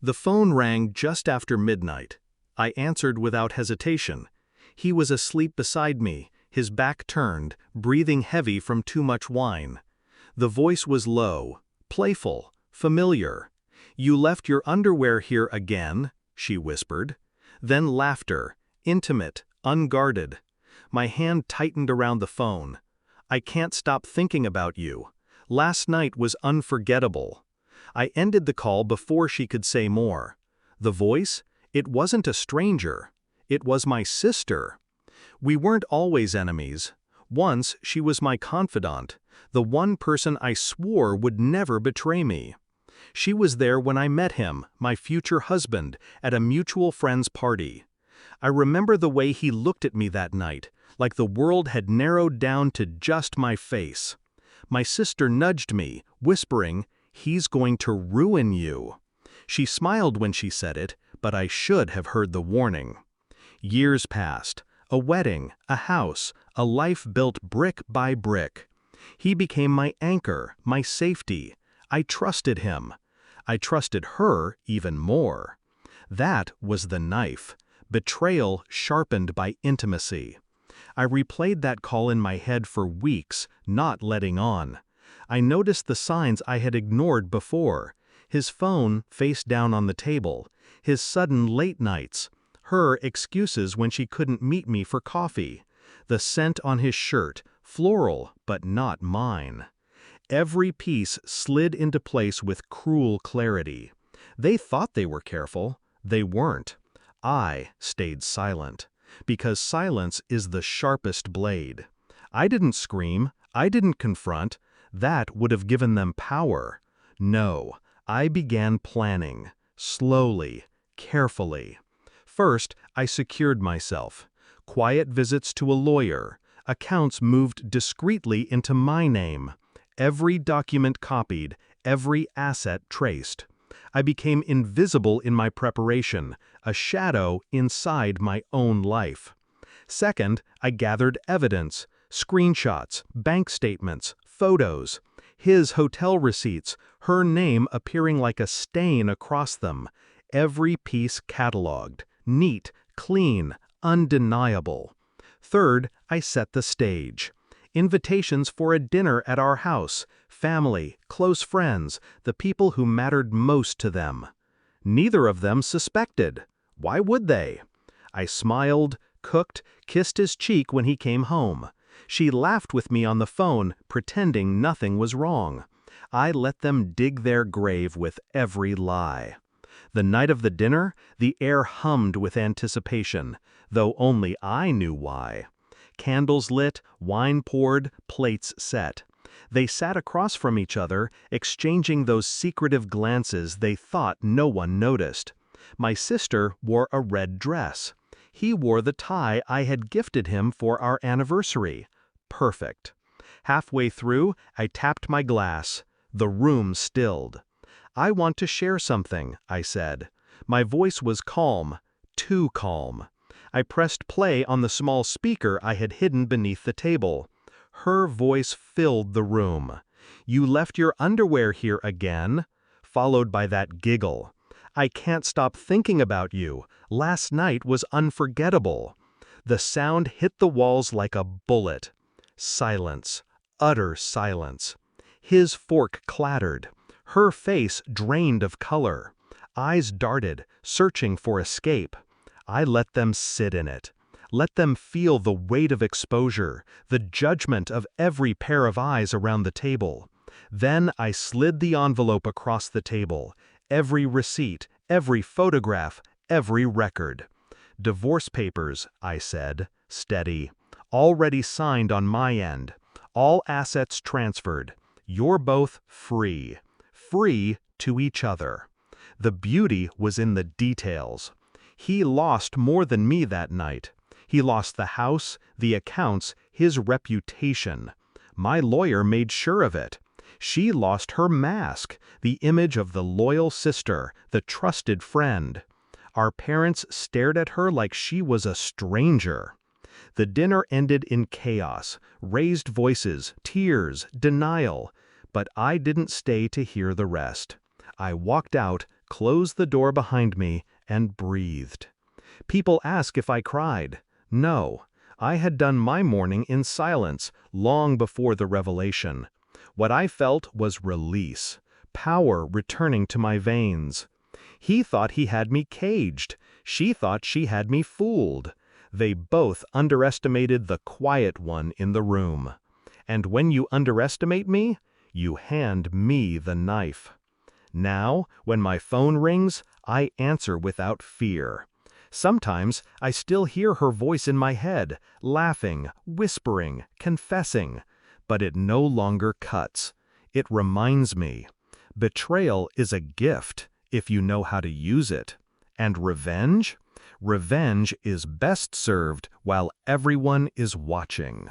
The phone rang just after midnight. I answered without hesitation. He was asleep beside me, his back turned, breathing heavy from too much wine. The voice was low, playful, familiar. "You left your underwear here again," she whispered. Then laughter, intimate, unguarded. My hand tightened around the phone. "I can't stop thinking about you. Last night was unforgettable." I ended the call before she could say more. The voice? It wasn't a stranger. It was my sister. We weren't always enemies. Once she was my confidant, the one person I swore would never betray me. She was there when I met him, my future husband, at a mutual friend's party. I remember the way he looked at me that night, like the world had narrowed down to just my face. My sister nudged me, whispering, "He's going to ruin you." She smiled when she said it, but I should have heard the warning. Years passed. A wedding, a house, a life built brick by brick. He became my anchor, my safety. I trusted him. I trusted her even more. That was the knife. Betrayal sharpened by intimacy. I replayed that call in my head for weeks, not letting on. I noticed the signs I had ignored before. His phone face down on the table, his sudden late nights, her excuses when she couldn't meet me for coffee, the scent on his shirt, floral but not mine. Every piece slid into place with cruel clarity. They thought they were careful. They weren't. I stayed silent, because silence is the sharpest blade. I didn't scream. I didn't confront. That would have given them power. No, I began planning, slowly, carefully. First, I secured myself. Quiet visits to a lawyer. Accounts moved discreetly into my name. Every document copied, every asset traced. I became invisible in my preparation, a shadow inside my own life. Second, I gathered evidence, screenshots, bank statements, photos. His hotel receipts, her name appearing like a stain across them. Every piece cataloged, neat, clean, undeniable. Third, I set the stage. Invitations for a dinner at our house, family, close friends, the people who mattered most to them. Neither of them suspected. Why would they? I smiled, cooked, kissed his cheek when he came home. She laughed with me on the phone, pretending nothing was wrong. I let them dig their grave with every lie. The night of the dinner, the air hummed with anticipation, though only I knew why. Candles lit, wine poured, plates set. They sat across from each other, exchanging those secretive glances they thought no one noticed. My sister wore a red dress. He wore the tie I had gifted him for our anniversary. Perfect. Halfway through, I tapped my glass. The room stilled. "I want to share something," I said. My voice was calm, too calm. I pressed play on the small speaker I had hidden beneath the table. Her voice filled the room. "You left your underwear here again?" Followed by that giggle. "I can't stop thinking about you. Last night was unforgettable." The sound hit the walls like a bullet. Silence. Utter silence. His fork clattered. Her face drained of color. Eyes darted, searching for escape. I let them sit in it. Let them feel the weight of exposure, the judgment of every pair of eyes around the table. Then I slid the envelope across the table. Every receipt, every photograph, every record. "Divorce papers," I said, steady. "Already signed on my end. All assets transferred. You're both free. Free to each other." The beauty was in the details. He lost more than me that night. He lost the house, the accounts, his reputation. My lawyer made sure of it. She lost her mask, the image of the loyal sister, the trusted friend. Our parents stared at her like she was a stranger. The dinner ended in chaos, raised voices, tears, denial. But I didn't stay to hear the rest. I walked out, closed the door behind me and breathed. People ask if I cried. No, I had done my mourning in silence long before the revelation. What I felt was release, power returning to my veins. He thought he had me caged. She thought she had me fooled. They both underestimated the quiet one in the room. And when you underestimate me, you hand me the knife. Now, when my phone rings, I answer without fear. Sometimes I still hear her voice in my head, laughing, whispering, confessing. But it no longer cuts. It reminds me. Betrayal is a gift, if you know how to use it. And revenge? Revenge is best served while everyone is watching.